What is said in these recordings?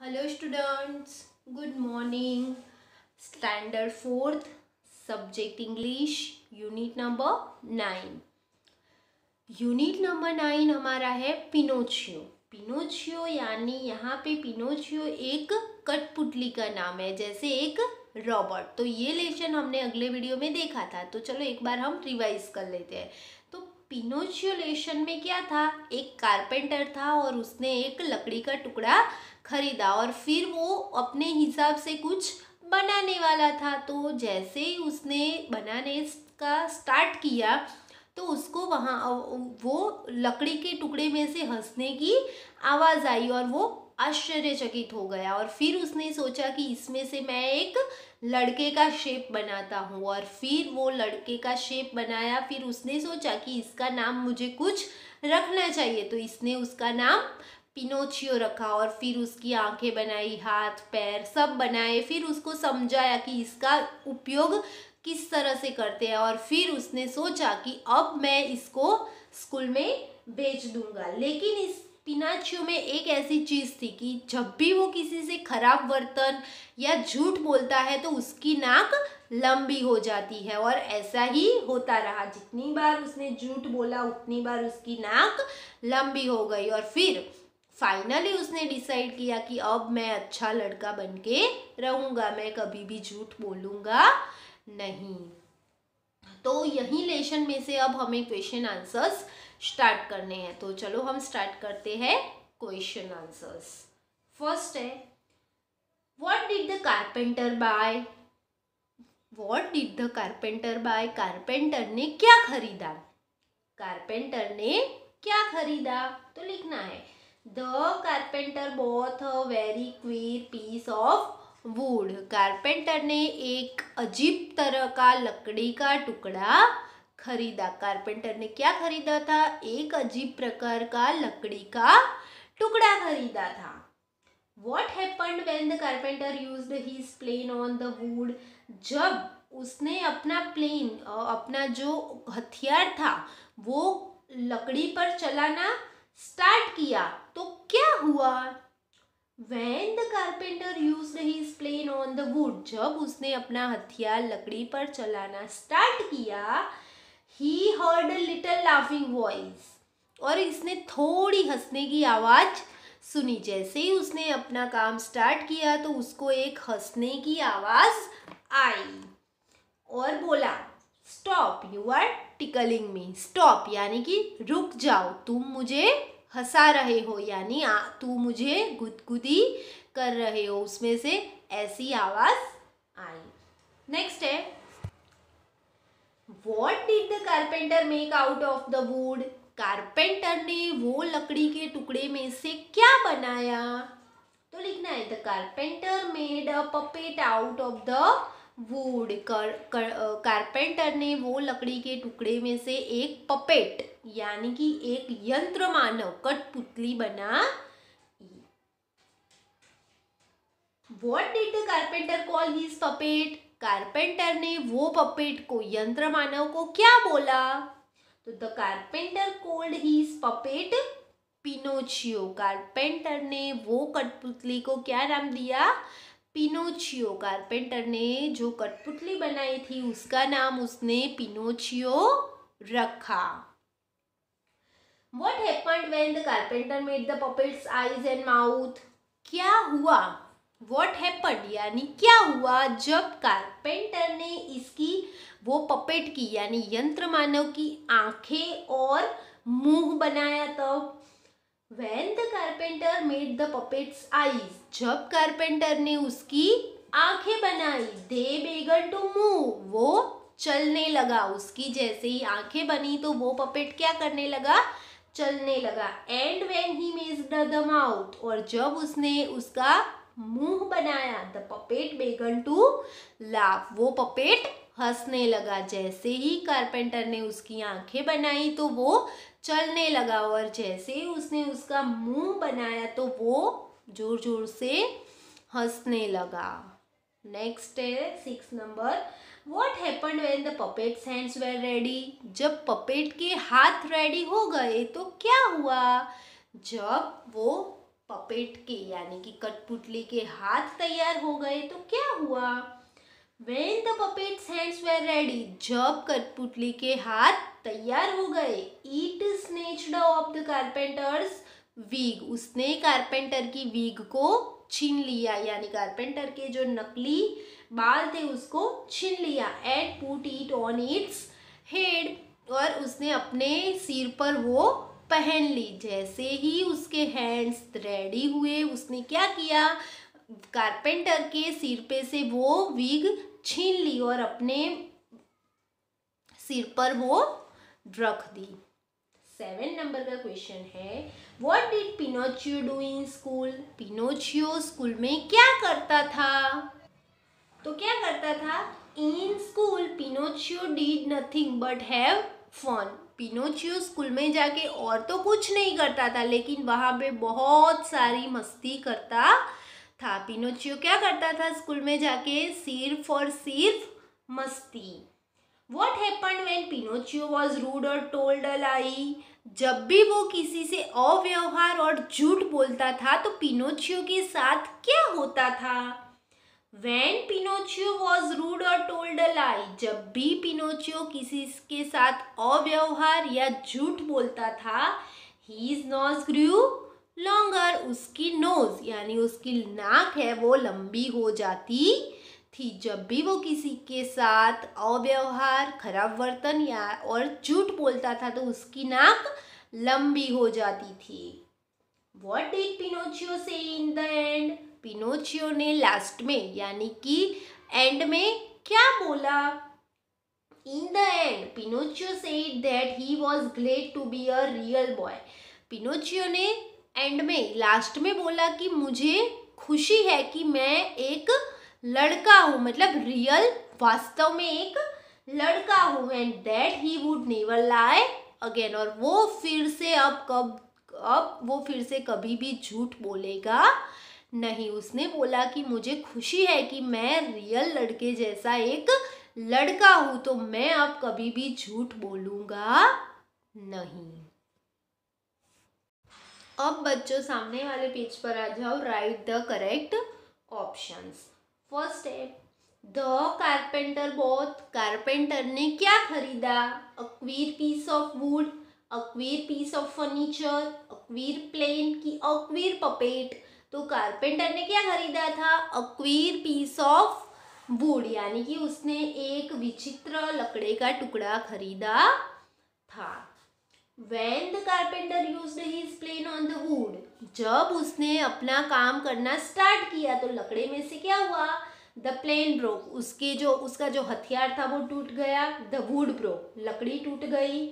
Hello students, good morning. Standard 4th, subject English, unit number 9. Unit number 9 हमारा है Pinocchio. Pinocchio यानी यहाँ पे पिनोचियो एक कठपुतली का नाम है, जैसे एक रॉबर्ट। तो ये लेसन हमने अगले वीडियो में देखा था, तो चलो एक बार हम रिवाइज कर लेते हैं। तो पिनोचियो लेसन में क्या था, एक कारपेंटर था और उसने एक लकड़ी का टुकड़ा खरीदा और फिर वो अपने हिसाब से कुछ बनाने वाला था। तो जैसे ही उसने बनाने का स्टार्ट किया तो उसको वहाँ वो लकड़ी के टुकड़े में से हंसने की आवाज़ आई और वो आश्चर्यचकित हो गया। और फिर उसने सोचा कि इसमें से मैं एक लड़के का शेप बनाता हूँ, और फिर वो लड़के का शेप बनाया। फिर उसने सोचा कि इसका नाम मुझे कुछ रखना चाहिए, तो इसने उसका नाम पिनोचियो रखा। और फिर उसकी आंखें बनाई, हाथ पैर सब बनाए, फिर उसको समझाया कि इसका उपयोग किस तरह से करते हैं। और फिर उसने सोचा कि अब मैं इसको स्कूल में भेज दूंगा। लेकिन इस पिनोचियो में एक ऐसी चीज़ थी कि जब भी वो किसी से खराब बर्तन या झूठ बोलता है तो उसकी नाक लंबी हो जाती है, और ऐसा ही होता रहा। जितनी बार उसने झूठ बोला उतनी बार उसकी नाक लंबी हो गई। और फिर फाइनली उसने डिसाइड किया कि अब मैं अच्छा लड़का बन के रहूँगा, मैं कभी भी झूठ बोलूँगा नहीं। तो यही लेसन में से अब हमें क्वेश्चन आंसर्स स्टार्ट करने हैं। तो चलो हम स्टार्ट करते हैं क्वेश्चन आंसर्स। फर्स्ट है, what did the carpenter buy. What did the carpenter buy, carpenter ने क्या खरीदा। कारपेंटर ने क्या खरीदा, तो लिखना है the carpenter bought a very queer piece of wood. Carpenter ने एक अजीब तरह का लकड़ी का टुकड़ा खरीदा। कारपेंटर ने क्या खरीदा था, एक अजीब प्रकार का लकड़ी का टुकड़ा खरीदा था। What happened when the carpenter used his plane on the wood? जब उसने अपना प्लेन, अपना जो हथियार था वो लकड़ी पर चलाना स्टार्ट किया तो क्या हुआ। When the carpenter used his plane on the wood, जब उसने अपना हथियार लकड़ी पर चलाना स्टार्ट किया, he heard a little laughing voice, और इसने थोड़ी हंसने की आवाज़ सुनी। जैसे ही उसने अपना काम स्टार्ट किया तो उसको एक हंसने की आवाज़ आई और बोला, stop you are tickling me. Stop यानी कि रुक जाओ, तुम मुझे हंसा रहे हो, यानी तू मुझे गुदगुदी कर रहे हो, उसमें से ऐसी आवाज़ आई। नेक्स्ट है, what did the carpenter make out of the wood. Carpenter ने वो लकड़ी के टुकड़े में से क्या बनाया, तो लिखना है the carpenter made a puppet out of the wood. Carpenter ने वो लकड़ी के टुकड़े में से एक पपेट यानी कि एक यंत्र मानव कठपुतली बना। What did the carpenter call his puppet? Carpenter ने वो पपेट को, यंत्र मानव को क्या बोला, तो the carpenter cold his puppet Pinocchio. Carpenter ने वो कठपुतली को क्या नाम दिया, पिनोचियो। कारपेंटर ने जो कठपुतली बनाई थी उसका नाम उसने पिनोचियो रखा। What happened when the carpenter made the puppet's eyes and mouth? क्या हुआ, What happened यानी क्या हुआ, जब कारपेंटर ने इसकी वो पपेट की यानी यंत्र मानव की आंखें और मुंह बनाया तब। When the carpenter made the puppet's eyes, जब कारपेंटर ने उसकी आंखें बनाई, they began to move, वो चलने लगा। उसकी जैसे ही आंखें बनी तो वो पपेट क्या करने लगा, चलने लगा। And when he made the mouth, और जब उसने उसका मुंह बनाया, द पपेट बेगन टू लाफ, वो पपेट हंसने लगा। जैसे ही कारपेंटर ने उसकी आंखें बनाई तो वो चलने लगा, और जैसे ही उसने उसका मुंह बनाया तो वो जोर जोर से हंसने लगा। नेक्स्ट है 6 number, What happened when the puppet's hands were ready? जब पपेट के हाथ रेडी हो गए तो क्या हुआ, जब वो पपेट के यानी कि कठपुतली के हाथ तैयार हो गए तो क्या हुआ? When the puppet's hands were ready, जब कठपुतली के हाथ तैयार हो गए, it snatched off the carpenter's wig, उसने कारपेंटर की विग को छीन लिया यानी कारपेंटर के जो नकली बाल थे उसको छीन लिया and put it on its head, और उसने अपने सिर पर वो पहन ली। जैसे ही उसके हैंड्स रेडी हुए उसने क्या किया, कारपेंटर के सिर पे से वो विग छीन ली और अपने सिर पर वो रख दी। 7 नंबर का क्वेश्चन है, what did Pinocchio do in school? Pinocchio school में क्या करता था? तो क्या करता था? In school Pinocchio did nothing but have fun. Pinocchio school में जाके और तो कुछ नहीं करता था लेकिन वहाँ पे बहुत सारी मस्ती करता था। पिनोचियो क्या करता था स्कूल में जाके? सिर्फ और सिर्फ मस्ती। What happened when Pinocchio was rude or told a lie? जब भी वो किसी से अव्यवहार और झूठ बोलता था तो पिनोचियो के साथ क्या होता था? When Pinocchio was rude or told a lie, जब भी पिनोचियो किसी के साथ अव्यवहार या झूठ बोलता था, his nose grew longer, उसकी नोज यानी उसकी नाक है वो लंबी हो जाती थी। जब भी वो किसी के साथ अव्यवहार, खराब वर्तन या और झूठ बोलता था तो उसकी नाक लंबी हो जाती थी। What did Pinocchio say in the end? Pinocchio ने लास्ट में यानी कि एंड में क्या बोला? In the end, Pinocchio said that he was glad to be a real boy. Pinocchio ने एंड में लास्ट में बोला कि मुझे खुशी है कि मैं एक लड़का हूँ, मतलब रियल वास्तव में एक लड़का हूँ। And that he would never lie again, और वो फिर से वो फिर से कभी भी झूठ बोलेगा नहीं। उसने बोला कि मुझे खुशी है कि मैं रियल लड़के जैसा एक लड़का हूँ तो मैं अब कभी भी झूठ बोलूँगा नहीं। अब बच्चों सामने वाले पेज पर आ जाओ, write the correct options. First है द कारपेंटर बॉट, कारपेंटर ने क्या खरीदा? A queer piece of wood, a queer piece of furniture, a queer plane की अ क्वीर पपेट। तो कारपेंटर ने क्या खरीदा था? A queer piece of wood, यानी कि उसने एक विचित्र लकड़े का टुकड़ा खरीदा था। When the carpenter used his plane on the wood, जब उसने अपना काम करना स्टार्ट किया तो लकड़े में से क्या हुआ? The plane broke, उसका जो हथियार था वो टूट गया। The wood broke, लकड़ी टूट गई।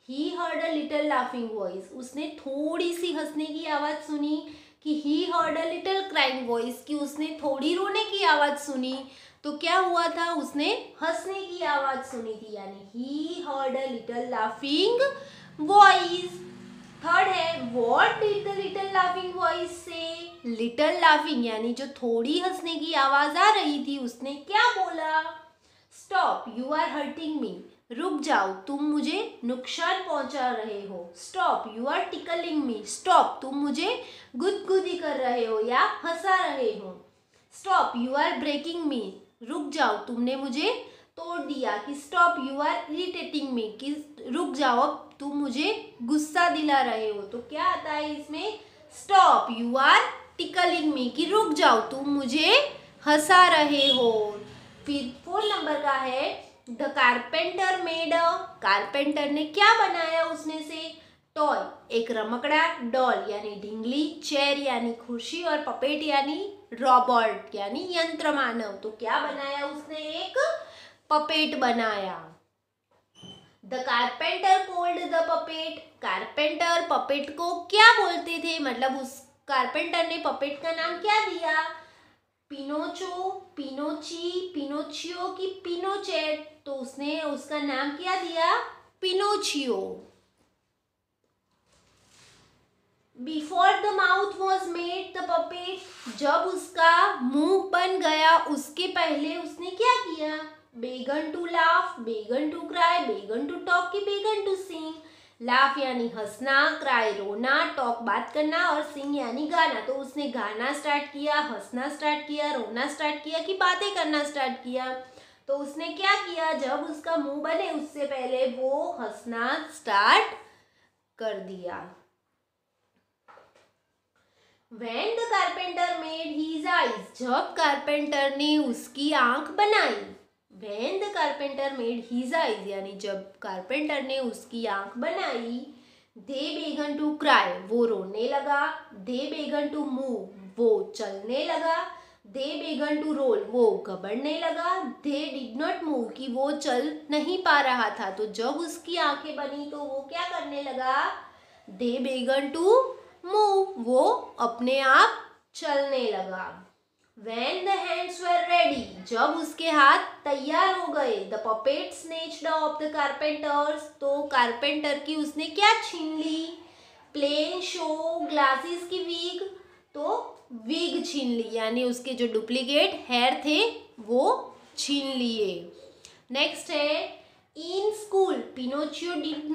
He heard a little laughing voice, उसने थोड़ी सी हंसने की आवाज़ सुनी। कि he heard a little crying voice, कि उसने थोड़ी रोने की आवाज़ सुनी। तो क्या हुआ था? उसने हंसने की आवाज़ सुनी थी, यानी he heard a little laughing voice। Third है what did the little laughing voice say? little laughing यानी जो थोड़ी हंसने की आवाज आ रही थी उसने क्या बोला? stop, you are hurting me, रुक जाओ तुम मुझे नुकसान पहुंचा रहे हो। stop, you are tickling me, stop, तुम मुझे गुदगुदी कर रहे हो या हंसा रहे हो। stop, you are breaking me, रुक जाओ तुमने मुझे तोड़ दिया। कि stop, you are irritating me, कि रुक जाओ अब तुम मुझे गुस्सा दिला रहे हो। तो क्या आता है इसमें? stop, you are tickling me, कि रुक जाओ तुम मुझे हंसा रहे हो। फिर 4 नंबर का है the carpenter made a, carpenter ने क्या बनाया उसमें से? टॉय, एक रमकड़ा, डॉल यानी ढिंगली, चेयर यानी कुर्सी और पपेट यानी रॉबोट यानी यंत्र मानव। तो क्या बनाया उसने? एक पपेट बनाया। The carpenter called the puppet, carpenter puppet को क्या बोलते थे? मतलब उस कारपेंटर ने पपेट का नाम क्या दिया? पिनोचो, पिनोची, पिनोचियो की पिनोचेट। तो उसने उसका नाम क्या दिया? Pinocchio. Before the mouth was made the puppet, जब उसका मुंह बन गया उसके पहले उसने क्या किया? बेगन टू लाफ, बेगन टू क्राई, बेगन टू टॉक की बेगन टू सिंग। लाफ यानी हंसना, क्राई रोना, टॉक बात करना और सिंग यानी गाना। तो उसने गाना स्टार्ट किया, हंसना स्टार्ट किया, रोना स्टार्ट किया कि बातें करना स्टार्ट किया। तो उसने क्या किया, जब उसका मुंह बने उससे पहले वो हंसना स्टार्ट कर दिया। When the carpenter made his eyes, जब कारपेंटर ने उसकी आंख बनाई। When the carpenter made his eyes यानी जब कारपेंटर ने उसकी आंख बनाई। They began to cry, वो रोने लगा। They began to move, वो चलने लगा। They began to roll, वो घबरने लगा। They did not move, कि वो चल नहीं पा रहा था। तो जब उसकी आंखें बनी तो वो क्या करने लगा, They began to move, वो अपने आप चलने लगा। When the hands were ready, जब उसके हाथ तैयार हो गए। The puppet snatched off the carpenters, तो कारपेंटर की उसने क्या छीन ली, प्लेन शो ग्लासेस की विग, तो विग छीन ली यानी उसके जो डुप्लीकेट हेयर थे वो छीन लिए। नेक्स्ट है, इन school Pinocchio did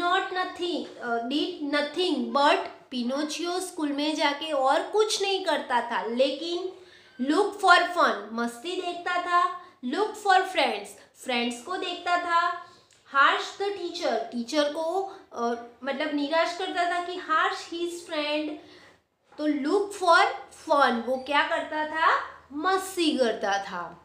nothing but, Pinocchio school में जाके और कुछ नहीं करता था लेकिन लुक फॉर फन, मस्ती देखता था। लुक फॉर फ्रेंड्स, फ्रेंड्स को देखता था। हार्श द टीचर, टीचर को मतलब निराश करता था कि हार्श हिज फ्रेंड। तो लुक फॉर फन, वो क्या करता था, मस्ती करता था।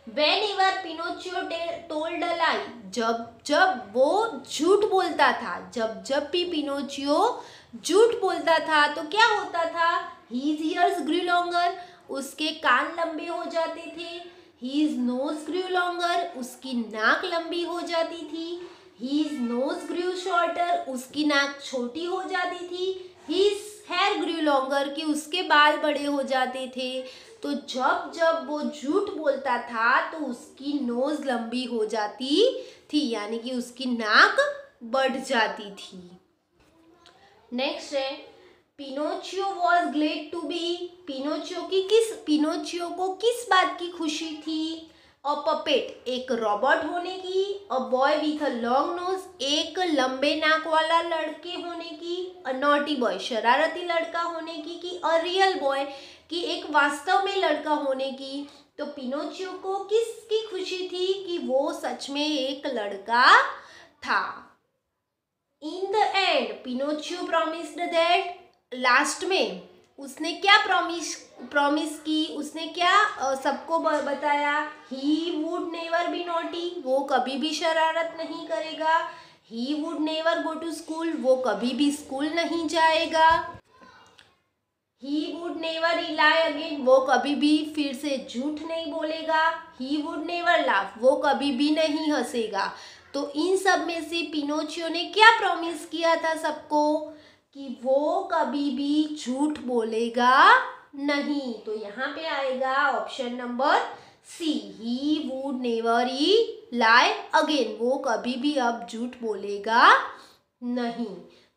Whenever Pinocchio told a lie, जब वो झूठ बोलता था, जब भी पिनोचियो झूठ बोलता था तो क्या होता था, His ears grew longer, उसके कान लंबे हो जाते थे। His nose grew longer, उसकी नाक लंबी हो जाती थी। His nose grew shorter, उसकी नाक छोटी हो जाती थी। His hair grew longer, कि उसके बाल बड़े हो जाते थे। तो जब वो झूठ बोलता था तो उसकी नोज लंबी हो जाती थी यानी कि उसकी नाक बढ़ जाती थी। नेक्स्ट है, Pinocchio was glad to be, Pinocchio को किस बात की खुशी थी, अ पपेट, एक रोबोट होने की, a boy with a long nose, एक लंबे नाक वाला लड़के होने की, अ नॉटी बॉय, शरारती लड़का होने की, कि अ रियल बॉय, कि एक वास्तव में लड़का होने की। तो पिनोचियो को किसकी खुशी थी, कि वो सच में एक लड़का था। In the end Pinocchio promised that, last में उसने क्या प्रॉमिस की, उसने क्या सबको बताया, he would never be naughty, वो कभी भी शरारत नहीं करेगा। He would never go to school, वो कभी भी स्कूल नहीं जाएगा। He would never lie again, वो कभी भी फिर से झूठ नहीं बोलेगा। ही वुड नेवर लाफ, वो कभी भी नहीं हंसेगा। तो इन सब में से पिनोचियो ने क्या प्रॉमिस किया था सबको, कि वो कभी भी झूठ बोलेगा नहीं। तो यहाँ पे आएगा option number C, he would never lie again, वो कभी भी अब झूठ बोलेगा नहीं।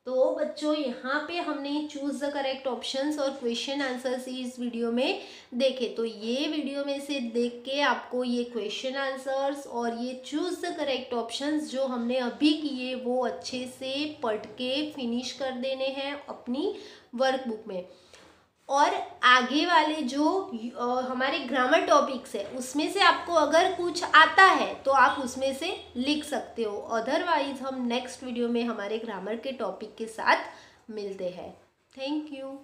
तो बच्चों यहाँ पे हमने चूज द करेक्ट ऑप्शंस और क्वेश्चन आंसर्स इस वीडियो में देखे। तो ये वीडियो में से देख के आपको ये क्वेश्चन आंसर्स और ये चूज द करेक्ट ऑप्शंस जो हमने अभी किए वो अच्छे से पढ़ के फिनिश कर देने हैं अपनी वर्कबुक में। और आगे वाले जो हमारे ग्रामर टॉपिक्स है उसमें से आपको अगर कुछ आता है तो आप उसमें से लिख सकते हो। अदरवाइज हम नेक्स्ट वीडियो में हमारे ग्रामर के टॉपिक के साथ मिलते हैं। Thank you.